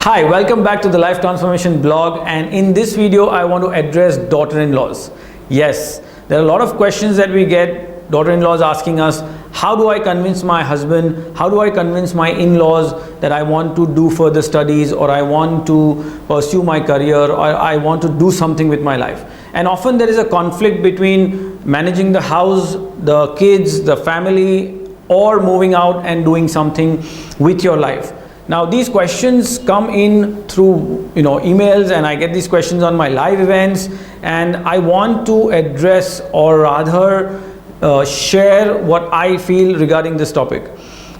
Hi, welcome back to the Life Transformation blog, and in this video I want to address daughter-in-laws. Yes, there are a lot of questions that we get, daughter-in-laws asking us, how do I convince my husband, how do I convince my in-laws that I want to do further studies, or I want to pursue my career, or I want to do something with my life. And often there is a conflict between managing the house, the kids, the family, or moving out and doing something with your life. Now these questions come in through emails, and I get these questions on my live events, and I want to address, or rather share what I feel regarding this topic.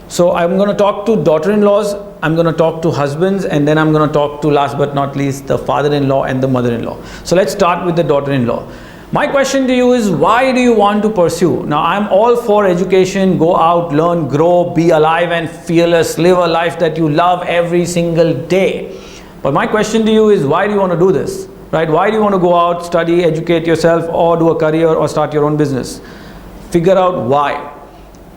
So I'm going to talk to daughter-in-laws, I'm going to talk to husbands, and then I'm going to talk to, last but not least, the father-in-law and the mother-in-law. So let's start with the daughter-in-law. My question to you is, why do you want to pursue? Now I'm all for education, go out, learn, grow, be alive and fearless, live a life that you love every single day. But my question to you is, why do you want to do this? Right? Why do you want to go out, study, educate yourself, or do a career, or start your own business? Figure out why.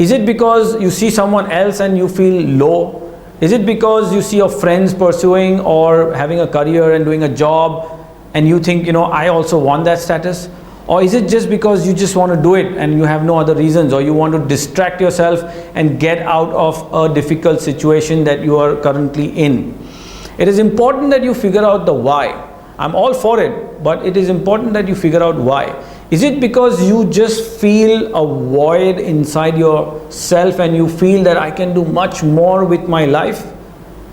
Is it because you see someone else and you feel low? Is it because you see your friends pursuing or having a career and doing a job and you think, I also want that status? Or is it just because you just want to do it and you have no other reasons, or you want to distract yourself and get out of a difficult situation that you are currently in? It is important that you figure out the why. I'm all for it, but it is important that you figure out why. Is it because you just feel a void inside yourself and you feel that I can do much more with my life?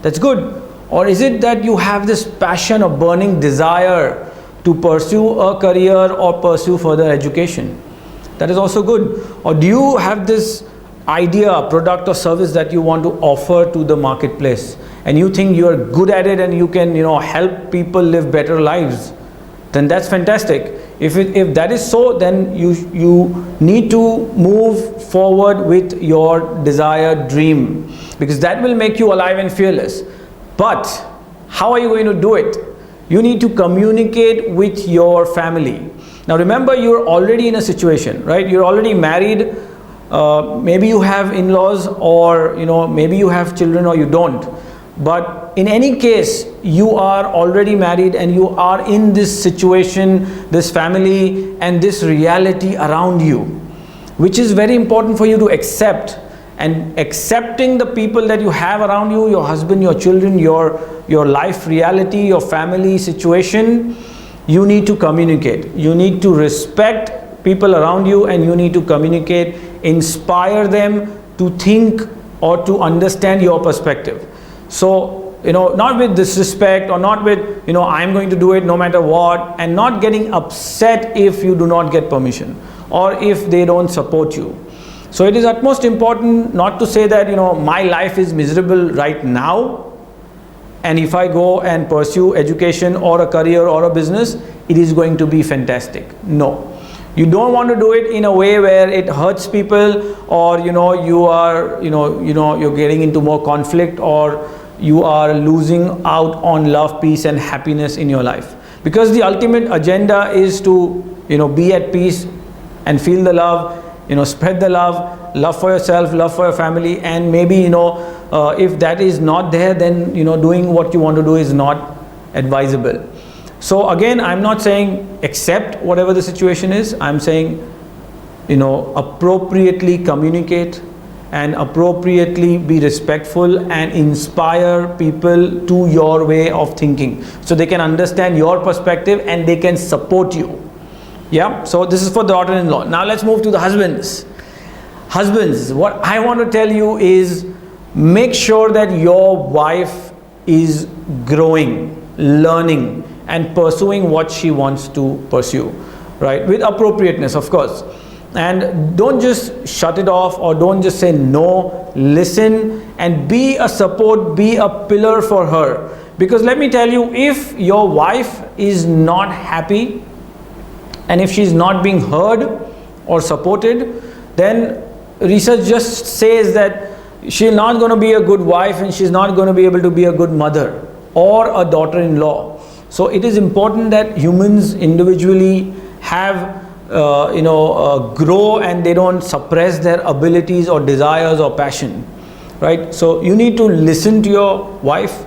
That's good. Or is it that you have this passion or burning desire to pursue a career or pursue further education? That is also good. Or do you have this idea, product or service that you want to offer to the marketplace, and you think you are good at it and you can help people live better lives? Then that's fantastic. If that is so, then you need to move forward with your desired dream, because that will make you alive and fearless. But how are you going to do it? You need to communicate with your family. Now remember, you're already in a situation, right? You're already married. Maybe you have in-laws, or maybe you have children, or you don't. But in any case, you are already married and you are in this situation, this family, and this reality around you, which is very important for you to accept. And accepting the people that you have around you, your husband, your children, your life reality, your family situation, you need to communicate. You need to respect people around you, and you need to communicate, inspire them to think or to understand your perspective. So, not with disrespect, or not with, I'm going to do it no matter what, and not getting upset if you do not get permission or if they don't support you. So it is utmost important not to say that, my life is miserable right now, and if I go and pursue education or a career or a business, it is going to be fantastic. No. You don't want to do it in a way where it hurts people, or you are you're getting into more conflict, or you are losing out on love, peace and happiness in your life. Because the ultimate agenda is to be at peace and feel the love, spread the love for yourself, love for your family, and maybe if that is not there, then doing what you want to do is not advisable. So again, I'm not saying accept whatever the situation is. I'm saying appropriately communicate and appropriately be respectful and inspire people to your way of thinking, so they can understand your perspective and they can support you. Yeah, so this is for the daughter-in-law. Now let's move to the husbands. Husbands, what I want to tell you is, make sure that your wife is growing, learning and pursuing what she wants to pursue, right? With appropriateness, of course. And don't just shut it off, or don't just say no. Listen and be a support, be a pillar for her. Because let me tell you, if your wife is not happy, and if she's not being heard or supported, then research just says that she's not going to be a good wife, and she's not going to be able to be a good mother or a daughter-in-law. So it is important that humans individually have grow, and they don't suppress their abilities or desires or passion, right? So you need to listen to your wife,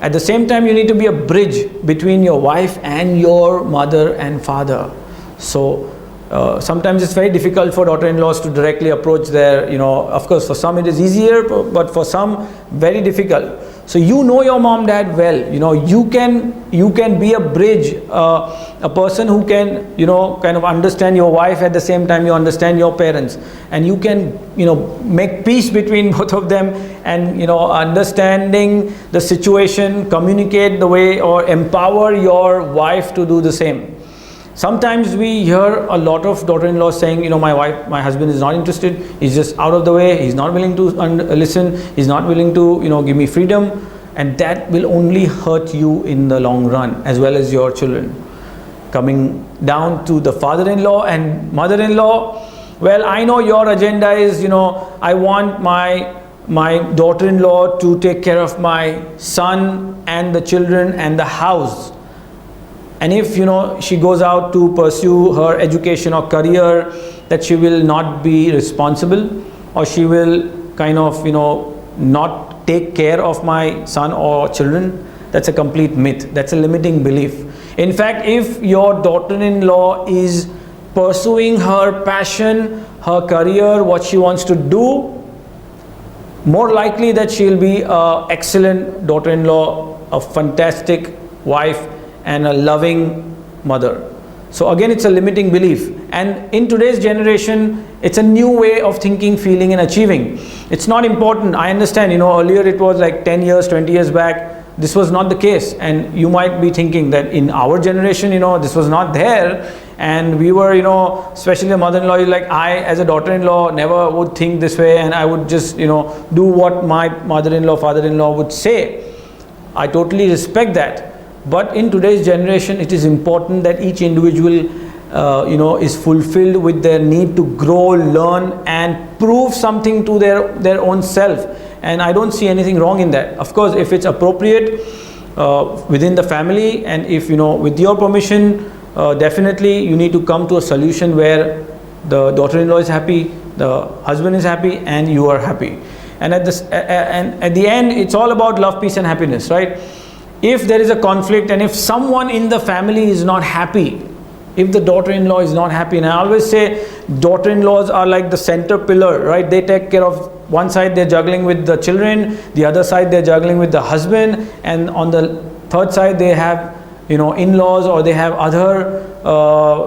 At the same time, you need to be a bridge between your wife and your mother and father. So sometimes it's very difficult for daughter-in-laws to directly approach their, of course for some it is easier, but for some very difficult. So you know your mom, dad well, you can be a bridge, a person who can, kind of understand your wife, at the same time you understand your parents, and you can, make peace between both of them, and, understanding the situation, communicate the way, or empower your wife to do the same. Sometimes we hear a lot of daughter-in-laws saying, my husband is not interested, he's just out of the way, he's not willing to listen, he's not willing to, give me freedom, and that will only hurt you in the long run, as well as your children. Coming down to the father-in-law and mother-in-law, well, I know your agenda is, I want my daughter-in-law to take care of my son and the children and the house. And if she goes out to pursue her education or career, that she will not be responsible, or she will kind of not take care of my son or children, that's a complete myth. That's a limiting belief. In fact, if your daughter-in-law is pursuing her passion, her career, what she wants to do, more likely that she'll be an excellent daughter-in-law, a fantastic wife, and a loving mother. So again, it's a limiting belief. And in today's generation, it's a new way of thinking, feeling, and achieving. It's not important. I understand, earlier it was like 10 years, 20 years back, this was not the case. And you might be thinking that in our generation, this was not there. And we were, especially the mother-in-law, like I, as a daughter-in-law, never would think this way, and I would just, do what my mother-in-law, father-in-law would say. I totally respect that. But in today's generation, it is important that each individual, is fulfilled with their need to grow, learn, and prove something to their own self. And I don't see anything wrong in that. Of course, if it's appropriate within the family, and if, with your permission, definitely you need to come to a solution where the daughter-in-law is happy, the husband is happy, and you are happy. And at the end, it's all about love, peace, and happiness, right? If there is a conflict, and if someone in the family is not happy, if the daughter-in-law is not happy, and I always say daughter-in-laws are like the center pillar, right? They take care of one side, they're juggling with the children, the other side they're juggling with the husband, and on the third side they have, in-laws, or they have other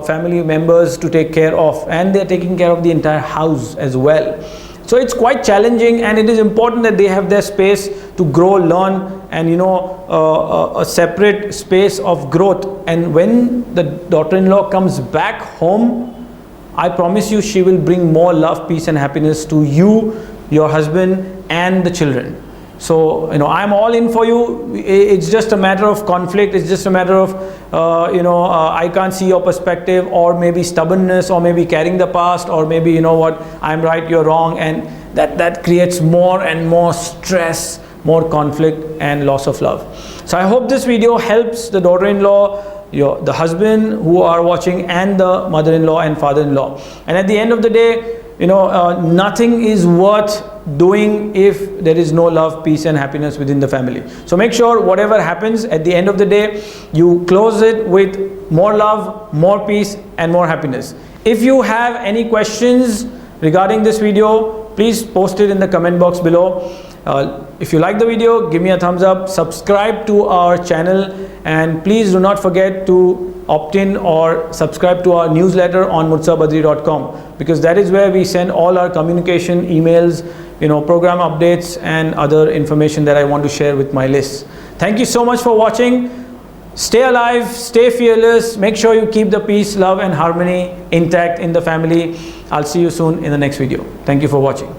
family members to take care of, and they're taking care of the entire house as well. So it's quite challenging, and it is important that they have their space to grow, learn, and a separate space of growth. And when the daughter-in-law comes back home, I promise you she will bring more love, peace, and happiness to you, your husband, and the children. So I'm all in for you. It's just a matter of conflict. It's just a matter of I can't see your perspective, or maybe stubbornness, or maybe carrying the past, or maybe I'm right, you're wrong, and that creates more and more stress, more conflict, and loss of love. So I hope this video helps the daughter-in-law, the husband who are watching, and the mother-in-law and father-in-law. And at the end of the day, nothing is worth doing if there is no love, peace, and happiness within the family. So make sure whatever happens, at the end of the day, you close it with more love, more peace, and more happiness. If you have any questions regarding this video, please post it in the comment box below. If you like the video, give me a thumbs up, subscribe to our channel, and please do not forget to opt in or subscribe to our newsletter on murtazabadri.com, because that is where we send all our communication, emails, program updates, and other information that I want to share with my list. Thank you so much for watching. Stay alive, stay fearless, make sure you keep the peace, love, and harmony intact in the family. I'll see you soon in the next video. Thank you for watching.